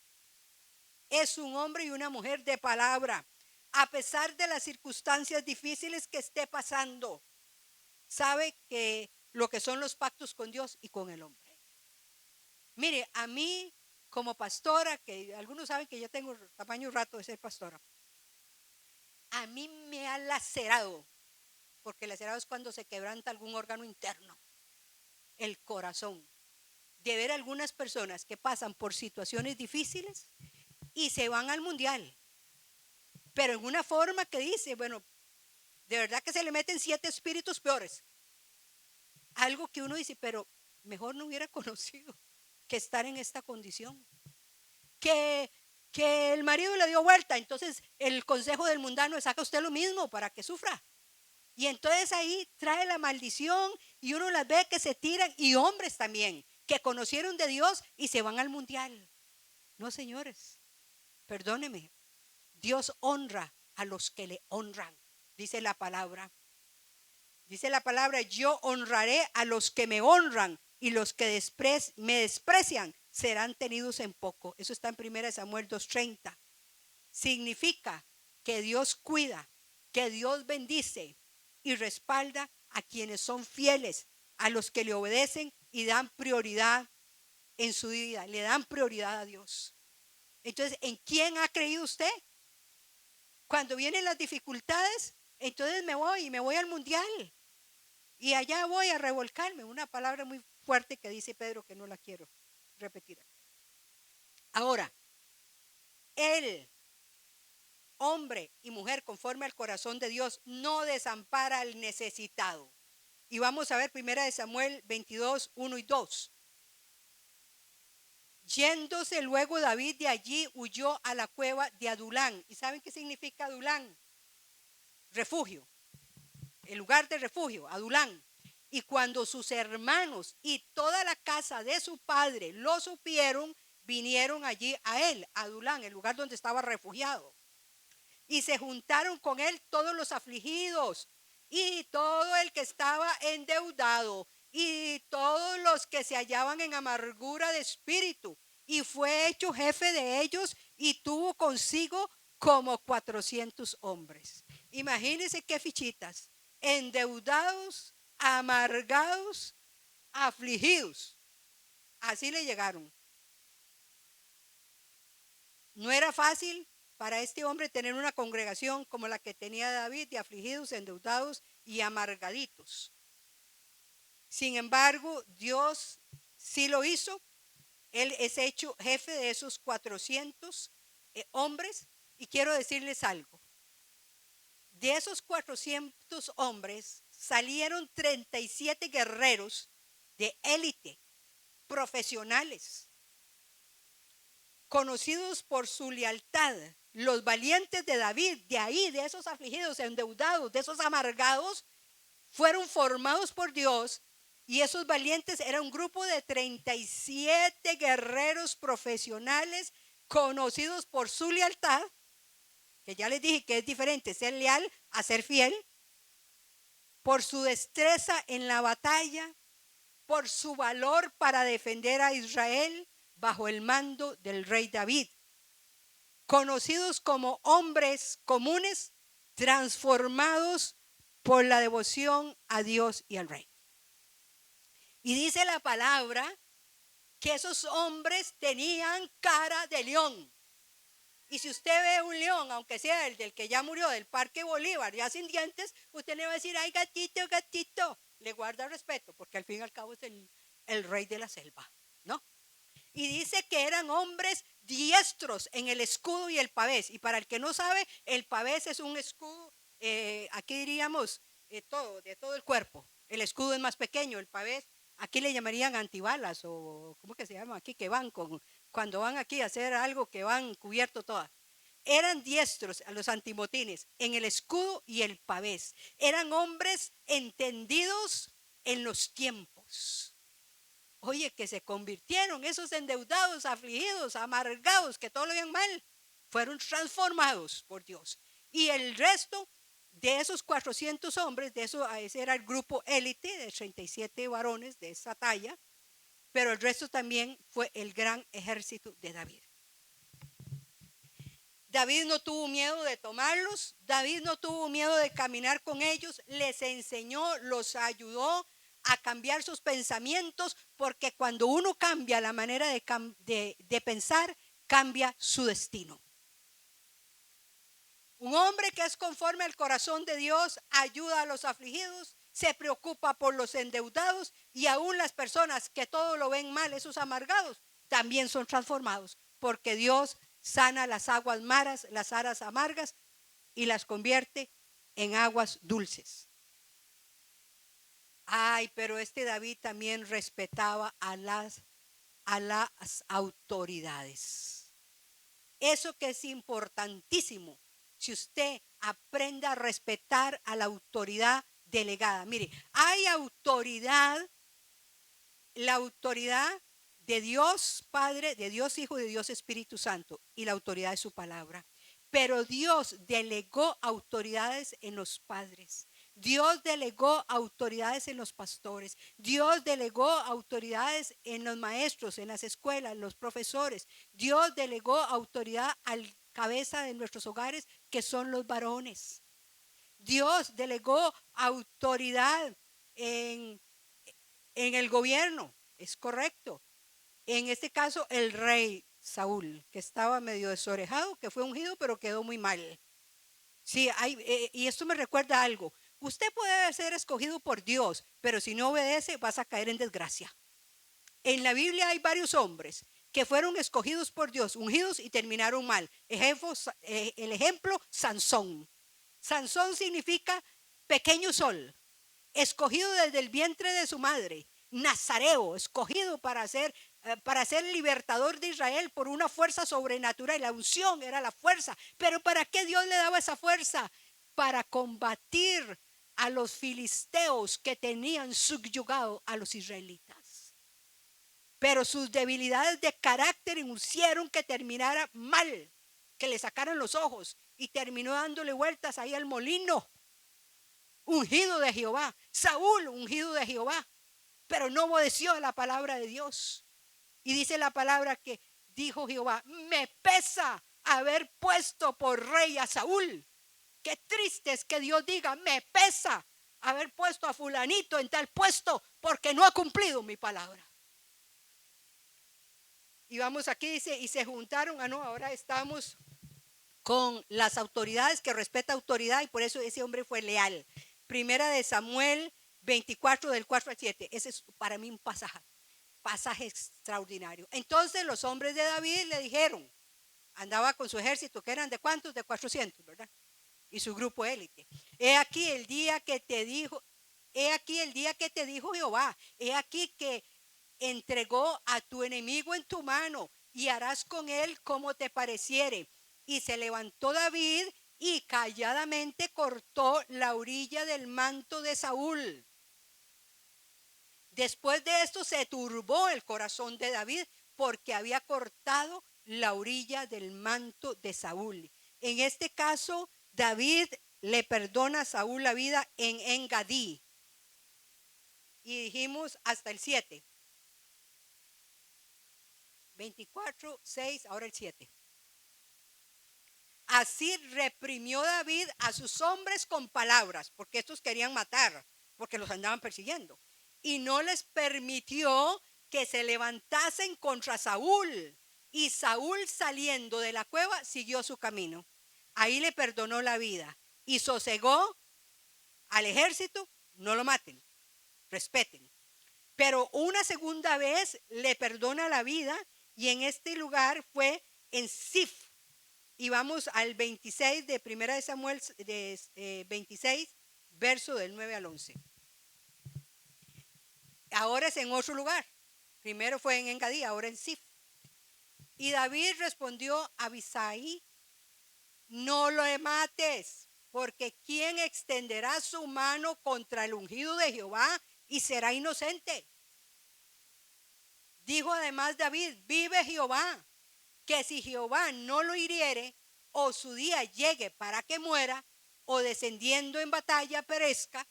A: Es un hombre y una mujer de palabra. A pesar de las circunstancias difíciles que esté pasando, sabe que lo que son los pactos con Dios y con el hombre. Mire, a mí como pastora, que algunos saben que ya tengo tamaño rato de ser pastora, a mí me ha lacerado, porque lacerado es cuando se quebranta algún órgano interno, el corazón, de ver algunas personas que pasan por situaciones difíciles y se van al mundial, pero en una forma que dice, bueno, de verdad que se le meten 7 espíritus peores. Algo que uno dice, pero mejor no hubiera conocido que estar en esta condición. Que el marido le dio vuelta, entonces el consejo del mundano es haga usted lo mismo para que sufra. Y entonces ahí trae la maldición y uno las ve que se tiran, y hombres también que conocieron de Dios y se van al mundial. No, señores, perdóneme, Dios honra a los que le honran, dice la palabra. Dice la palabra, yo honraré a los que me honran y los que me desprecian serán tenidos en poco. Eso está en 1 Samuel 2:30. Significa que Dios cuida, que Dios bendice y respalda a quienes son fieles, a los que le obedecen y dan prioridad en su vida, le dan prioridad a Dios. Entonces, ¿en quién ha creído usted? Cuando vienen las dificultades, entonces me voy al mundial y allá voy a revolcarme. Una palabra muy fuerte que dice Pedro que no la quiero repetir. Ahora, el hombre y mujer conforme al corazón de Dios no desampara al necesitado. Y vamos a ver 1 Samuel 22, 1 y 2. Yéndose luego David de allí, huyó a la cueva de Adulán. ¿Y saben qué significa Adulán? Refugio. El lugar de refugio, Adulán. Y cuando sus hermanos y toda la casa de su padre lo supieron, vinieron allí a él, a Adulán, el lugar donde estaba refugiado. Y se juntaron con él todos los afligidos y todo el que estaba endeudado y todos los que se hallaban en amargura de espíritu. Y fue hecho jefe de ellos y tuvo consigo como 400 hombres. Imagínense qué fichitas. Endeudados, amargados, afligidos. Así le llegaron. No era fácil para este hombre tener una congregación como la que tenía David, de afligidos, endeudados y amargaditos. Sin embargo, Dios sí lo hizo. Él es hecho jefe de esos 400 hombres. Y quiero decirles algo. De esos 400 hombres salieron 37 guerreros de élite, profesionales, conocidos por su lealtad. Los valientes de David, de ahí, de esos afligidos, endeudados, de esos amargados, fueron formados por Dios. Y esos valientes eran un grupo de 37 guerreros profesionales conocidos por su lealtad, que ya les dije que es diferente ser leal a ser fiel, por su destreza en la batalla, por su valor para defender a Israel bajo el mando del rey David, conocidos como hombres comunes transformados por la devoción a Dios y al rey. Y dice la palabra que esos hombres tenían cara de león. Y si usted ve un león, aunque sea el del que ya murió del Parque Bolívar, ya sin dientes, usted le va a decir, ay, gatito, gatito. Le guarda respeto, porque al fin y al cabo es el rey de la selva, ¿no? Y dice que eran hombres diestros en el escudo y el pavés. Y para el que no sabe, el pavés es un escudo, aquí diríamos, de todo el cuerpo. El escudo es más pequeño, el pavés, aquí le llamarían antibalas o ¿cómo que se llama aquí? Que van cuando van aquí a hacer algo que van cubierto todas. Eran diestros a los antimotines en el escudo y el pavés. Eran hombres entendidos en los tiempos. Oye, que se convirtieron esos endeudados, afligidos, amargados, que todo lo veían mal, fueron transformados por Dios. Y el resto de esos 400 hombres, ese era el grupo élite de 37 varones de esa talla, pero el resto también fue el gran ejército de David. David no tuvo miedo de tomarlos, David no tuvo miedo de caminar con ellos, les enseñó, los ayudó a cambiar sus pensamientos, porque cuando uno cambia la manera de pensar, cambia su destino. Un hombre que es conforme al corazón de Dios ayuda a los afligidos, se preocupa por los endeudados, y aún las personas que todo lo ven mal, esos amargados, también son transformados, porque Dios sana las aguas maras, las aras amargas, y las convierte en aguas dulces. Ay, pero este David también respetaba a las autoridades. Eso que es importantísimo. Si usted aprende a respetar a la autoridad delegada. Mire, hay autoridad, la autoridad de Dios Padre, de Dios Hijo, de Dios Espíritu Santo, y la autoridad de su palabra. Pero Dios delegó autoridades en los padres. Dios delegó autoridades en los pastores. Dios delegó autoridades en los maestros, en las escuelas, en los profesores. Dios delegó autoridad al cabeza de nuestros hogares, que son los varones. Dios delegó autoridad en el gobierno, es correcto. En este caso, el rey Saúl, que estaba medio desorejado, que fue ungido, pero quedó muy mal. Sí, y esto me recuerda algo. Usted puede ser escogido por Dios, pero si no obedece, vas a caer en desgracia. En la Biblia hay varios hombres que fueron escogidos por Dios, ungidos, y terminaron mal. El ejemplo, Sansón. Sansón significa pequeño sol, escogido desde el vientre de su madre, nazareo, escogido para ser libertador de Israel por una fuerza sobrenatural. La unción era la fuerza. Pero ¿para qué Dios le daba esa fuerza? Para combatir a los filisteos que tenían subyugado a los israelitas. Pero sus debilidades de carácter hicieron que terminara mal, que le sacaran los ojos, y terminó dándole vueltas ahí al molino. Ungido de Jehová, Saúl, ungido de Jehová, pero no obedeció a la palabra de Dios. Y dice la palabra que dijo Jehová: me pesa haber puesto por rey a Saúl. Qué triste es que Dios diga: me pesa haber puesto a fulanito en tal puesto, porque no ha cumplido mi palabra. Y vamos aquí, dice, y se juntaron, ahora estamos con las autoridades, que respeta autoridad, y por eso ese hombre fue leal. Primera de Samuel 24, del 4 al 7. Ese es para mí un pasaje extraordinario. Entonces los hombres de David le dijeron, andaba con su ejército, que eran de cuántos, de 400, ¿verdad? Y su grupo élite. He aquí el día que te dijo, he aquí el día que te dijo Jehová, he aquí que entregó a tu enemigo en tu mano y harás con él como te pareciere. Y se levantó David y calladamente cortó la orilla del manto de Saúl. Después de esto se turbó el corazón de David porque había cortado la orilla del manto de Saúl. En este caso, David le perdona a Saúl la vida en Engadí. Y dijimos hasta el 7. 24, 6, ahora el 7. Así reprimió David a sus hombres con palabras, porque estos querían matar, porque los andaban persiguiendo. Y no les permitió que se levantasen contra Saúl. Y Saúl, saliendo de la cueva, siguió su camino. Ahí le perdonó la vida y sosegó al ejército: no lo maten, respeten. Pero una segunda vez le perdona la vida, y en este lugar fue en Sif. Y vamos al 26 de Primera de Samuel, 26, verso del 9 al 11. Ahora es en otro lugar. Primero fue en Engadí, ahora en Sif. Y David respondió a Abisai: no lo mates, porque ¿quién extenderá su mano contra el ungido de Jehová y será inocente? Dijo además David: vive Jehová, que si Jehová no lo hiriere, o su día llegue para que muera, o descendiendo en batalla perezca,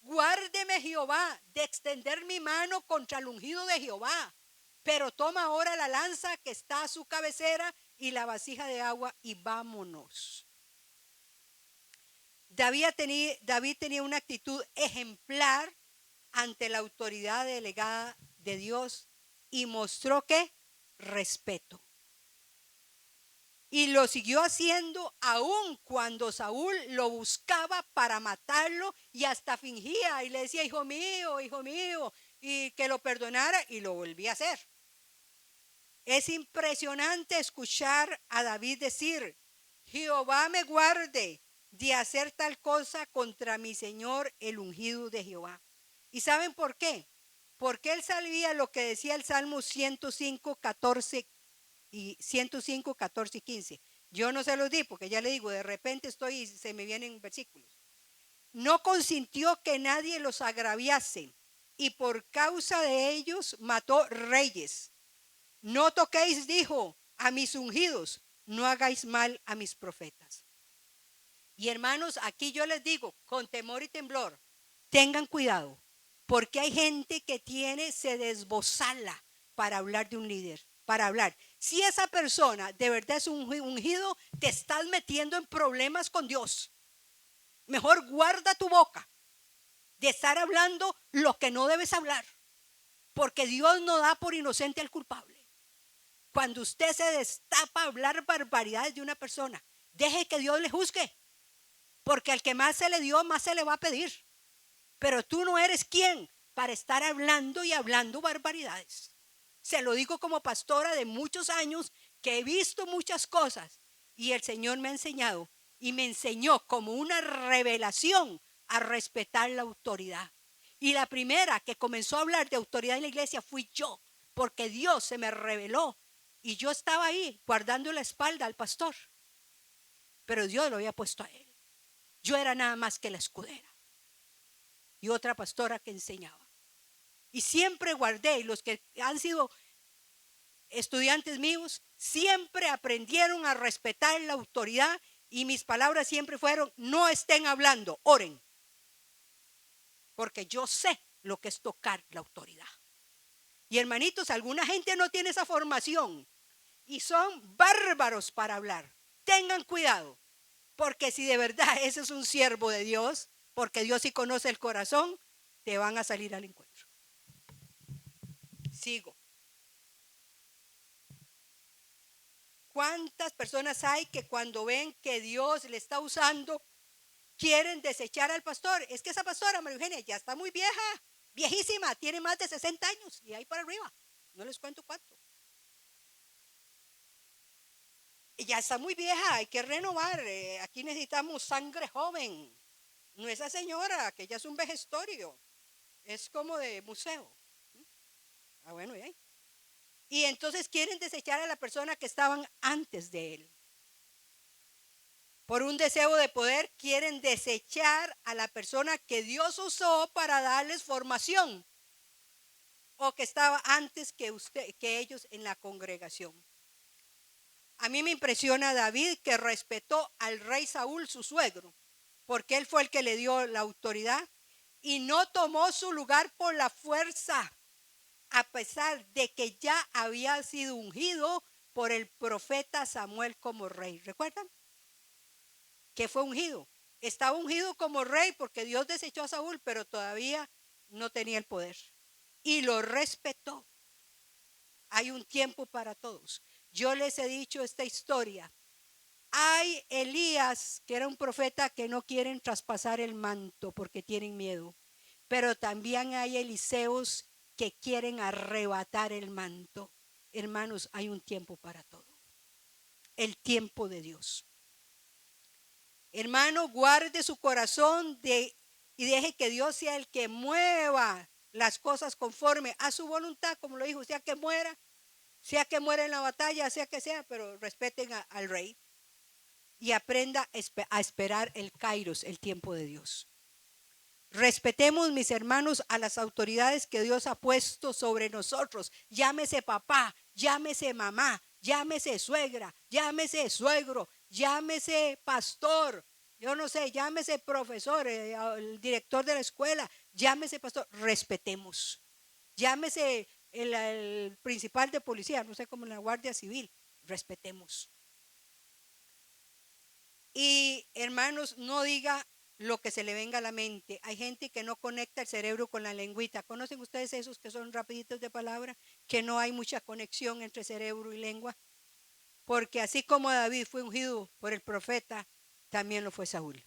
A: guárdeme Jehová de extender mi mano contra el ungido de Jehová. Pero toma ahora la lanza que está a su cabecera y la vasija de agua, y vámonos. David tenía una actitud ejemplar ante la autoridad delegada de Dios y mostró que respeto. Y lo siguió haciendo aun cuando Saúl lo buscaba para matarlo, y hasta fingía y le decía: hijo mío, y que lo perdonara, y lo volvía a hacer. Es impresionante escuchar a David decir: Jehová me guarde de hacer tal cosa contra mi Señor, el ungido de Jehová. ¿Y saben por qué? Porque él sabía lo que decía el Salmo 105, 14 y 105, 14 y 15. Yo no se los di porque ya le digo, de repente estoy y se me vienen versículos. No consintió que nadie los agraviase, y por causa de ellos mató reyes. No toquéis, dijo, a mis ungidos, no hagáis mal a mis profetas. Y hermanos, aquí yo les digo, con temor y temblor, tengan cuidado, porque hay gente que se desbozala para hablar de un líder, para hablar. Si esa persona de verdad es un ungido, te estás metiendo en problemas con Dios. Mejor guarda tu boca de estar hablando lo que no debes hablar, porque Dios no da por inocente al culpable. Cuando usted se destapa a hablar barbaridades de una persona, deje que Dios le juzgue, porque al que más se le dio, más se le va a pedir. Pero tú no eres quien para estar hablando y hablando barbaridades. Se lo digo como pastora de muchos años, que he visto muchas cosas, y el Señor me ha enseñado, y me enseñó como una revelación a respetar la autoridad. Y la primera que comenzó a hablar de autoridad en la iglesia fui yo, porque Dios se me reveló, y yo estaba ahí guardando la espalda al pastor, pero Dios lo había puesto a él. Yo era nada más que la escudera y otra pastora que enseñaba. Y siempre guardé, y los que han sido estudiantes míos siempre aprendieron a respetar la autoridad, y mis palabras siempre fueron: no estén hablando, oren, porque yo sé lo que es tocar la autoridad. Y hermanitos, alguna gente no tiene esa formación y son bárbaros para hablar. Tengan cuidado, porque si de verdad ese es un siervo de Dios, porque Dios sí conoce el corazón, te van a salir al encuentro. Sigo. ¿Cuántas personas hay que cuando ven que Dios le está usando, quieren desechar al pastor? Es que esa pastora, María Eugenia, ya está muy vieja, viejísima, tiene más de 60 años y ahí para arriba, no les cuento cuánto. Ya está muy vieja, hay que renovar, aquí necesitamos sangre joven. No esa señora, que ella es un vejestorio, es como de museo. Ah, bueno, ¿y ahí? Y entonces quieren desechar a la persona que estaban antes de él. Por un deseo de poder, quieren desechar a la persona que Dios usó para darles formación, o que estaba antes que ellos en la congregación. A mí me impresiona David, que respetó al rey Saúl, su suegro, porque él fue el que le dio la autoridad y no tomó su lugar por la fuerza, a pesar de que ya había sido ungido por el profeta Samuel como rey. ¿Recuerdan? Que fue ungido. Estaba ungido como rey porque Dios desechó a Saúl, pero todavía no tenía el poder. Y lo respetó. Hay un tiempo para todos. Yo les he dicho esta historia. Hay Elías, que era un profeta, que no quieren traspasar el manto porque tienen miedo. Pero también hay Eliseos que quieren arrebatar el manto. Hermanos, hay un tiempo para todo. El tiempo de Dios. Hermano, guarde su corazón y deje que Dios sea el que mueva las cosas conforme a su voluntad, como lo dijo, sea que muera en la batalla, sea que sea, pero respeten al rey y aprenda a esperar el kairos, el tiempo de Dios. Respetemos, mis hermanos, a las autoridades que Dios ha puesto sobre nosotros. Llámese papá, llámese mamá, llámese suegra, llámese suegro, llámese pastor, yo no sé, llámese profesor, el director de la escuela, llámese pastor. Respetemos. Llámese el principal de policía, no sé, como la Guardia Civil. Respetemos. Y hermanos, no diga lo que se le venga a la mente. Hay gente que no conecta el cerebro con la lengüita. ¿Conocen ustedes esos que son rapiditos de palabra? Que no hay mucha conexión entre cerebro y lengua. Porque así como David fue ungido por el profeta, también lo fue Saúl.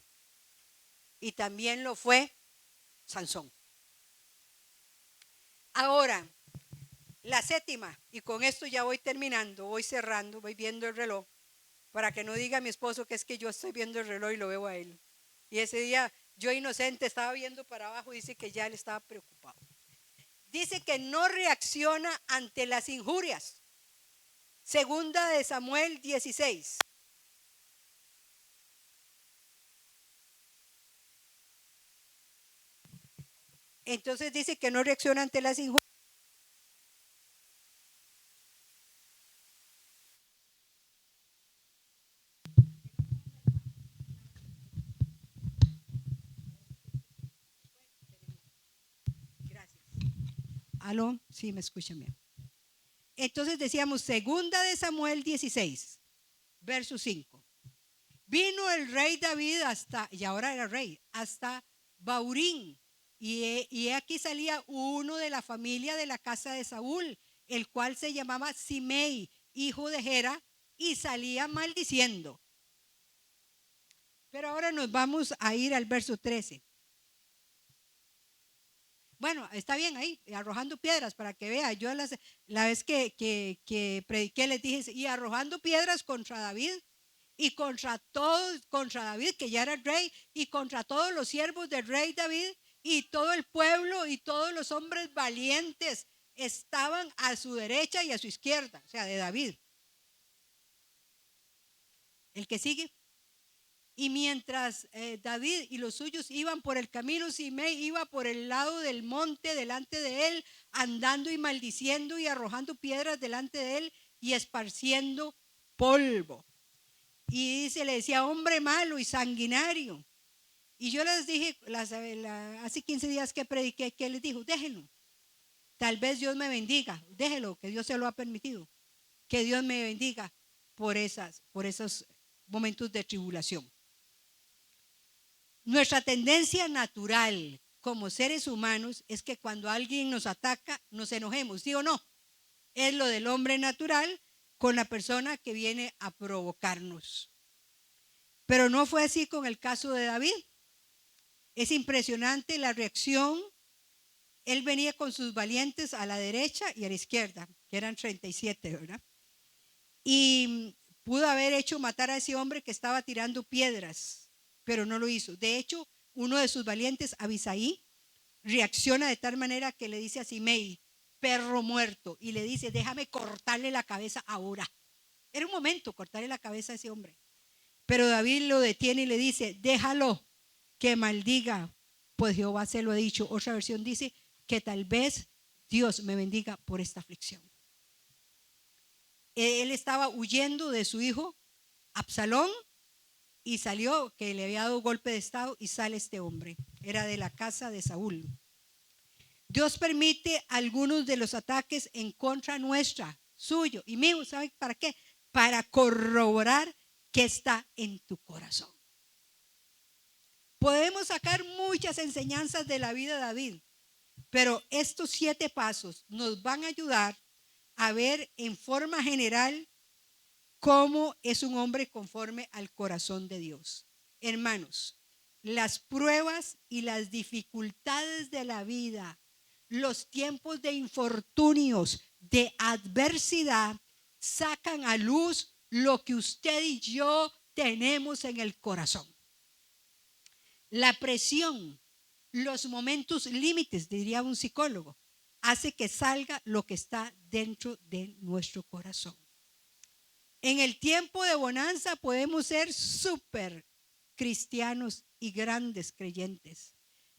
A: Y también lo fue Sansón. Ahora, la séptima, y con esto ya voy terminando, voy cerrando, voy viendo el reloj, para que no diga mi esposo que es que yo estoy viendo el reloj y lo veo a él. Y ese día yo inocente estaba viendo para abajo y dice que ya él estaba preocupado. Dice que no reacciona ante las injurias. Segunda de Samuel 16. Entonces dice que no reacciona ante las injurias. Gracias. ¿Aló? Sí, me escuchan bien. Entonces decíamos, segunda de Samuel 16, verso 5. Vino el rey David y ahora era rey, hasta Baurín. Y aquí salía uno de la familia de la casa de Saúl, el cual se llamaba Simei, hijo de Gera, y salía maldiciendo. Pero ahora nos vamos a ir al verso 13. Bueno, está bien ahí, arrojando piedras para que vea. Yo la vez que prediqué les dije, y arrojando piedras contra David y contra David, que ya era el rey, y contra todos los siervos del rey David, y todo el pueblo y todos los hombres valientes estaban a su derecha y a su izquierda, o sea, de David. El que sigue. Y mientras David y los suyos iban por el camino, Simei iba por el lado del monte delante de él, andando y maldiciendo y arrojando piedras delante de él y esparciendo polvo. Y dice, le decía, hombre malo y sanguinario. Y yo les dije, hace 15 días que prediqué, que les dijo, déjenlo. Tal vez Dios me bendiga, déjelo, que Dios se lo ha permitido. Que Dios me bendiga por esos momentos de tribulación. Nuestra tendencia natural como seres humanos es que cuando alguien nos ataca, nos enojemos, ¿sí o no? Es lo del hombre natural con la persona que viene a provocarnos. Pero no fue así con el caso de David. Es impresionante la reacción. Él venía con sus valientes a la derecha y a la izquierda, que eran 37, ¿verdad? Y pudo haber hecho matar a ese hombre que estaba tirando piedras, pero no lo hizo. De hecho, uno de sus valientes, Abisaí, reacciona de tal manera que le dice a Simei, perro muerto, y le dice, déjame cortarle la cabeza ahora. Era un momento cortarle la cabeza a ese hombre. Pero David lo detiene y le dice, déjalo que maldiga, pues Jehová se lo ha dicho. Otra versión dice que tal vez Dios me bendiga por esta aflicción. Él estaba huyendo de su hijo Absalón y salió, que le había dado golpe de estado, y sale este hombre. Era de la casa de Saúl. Dios permite algunos de los ataques en contra nuestra, suyo y mío. ¿Saben para qué? Para corroborar qué está en tu corazón. Podemos sacar muchas enseñanzas de la vida de David, pero estos 7 pasos nos van a ayudar a ver en forma general cómo es un hombre conforme al corazón de Dios. Hermanos, las pruebas y las dificultades de la vida, los tiempos de infortunios, de adversidad, sacan a luz lo que usted y yo tenemos en el corazón. La presión, los momentos límites, diría un psicólogo, hace que salga lo que está dentro de nuestro corazón. En el tiempo de bonanza podemos ser súper cristianos y grandes creyentes.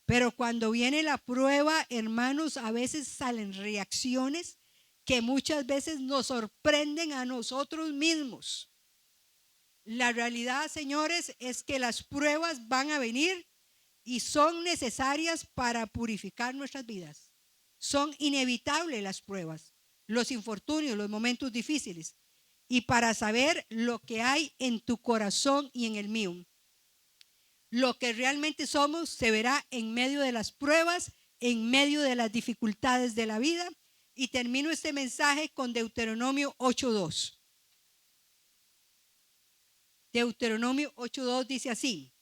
A: Pero cuando viene la prueba, hermanos, a veces salen reacciones que muchas veces nos sorprenden a nosotros mismos. La realidad, señores, es que las pruebas van a venir y son necesarias para purificar nuestras vidas. Son inevitables las pruebas, los infortunios, los momentos difíciles. Y para saber lo que hay en tu corazón y en el mío. Lo que realmente somos se verá en medio de las pruebas, en medio de las dificultades de la vida. Y termino este mensaje con Deuteronomio 8:2. Deuteronomio 8:2 dice así: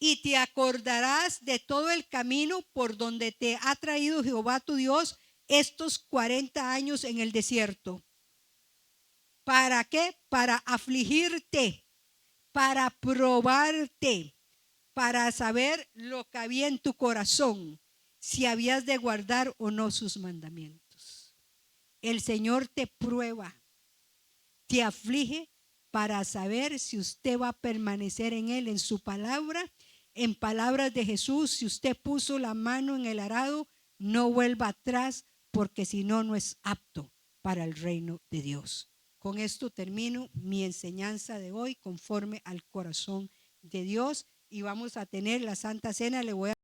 A: y te acordarás de todo el camino por donde te ha traído Jehová tu Dios estos 40 años en el desierto. ¿Para qué? Para afligirte, para probarte, para saber lo que había en tu corazón, si habías de guardar o no sus mandamientos. El Señor te prueba, te aflige para saber si usted va a permanecer en Él, en su palabra. En palabras de Jesús, si usted puso la mano en el arado, no vuelva atrás, porque si no, no es apto para el reino de Dios. Con esto termino mi enseñanza de hoy conforme al corazón de Dios y vamos a tener la Santa Cena. Le voy a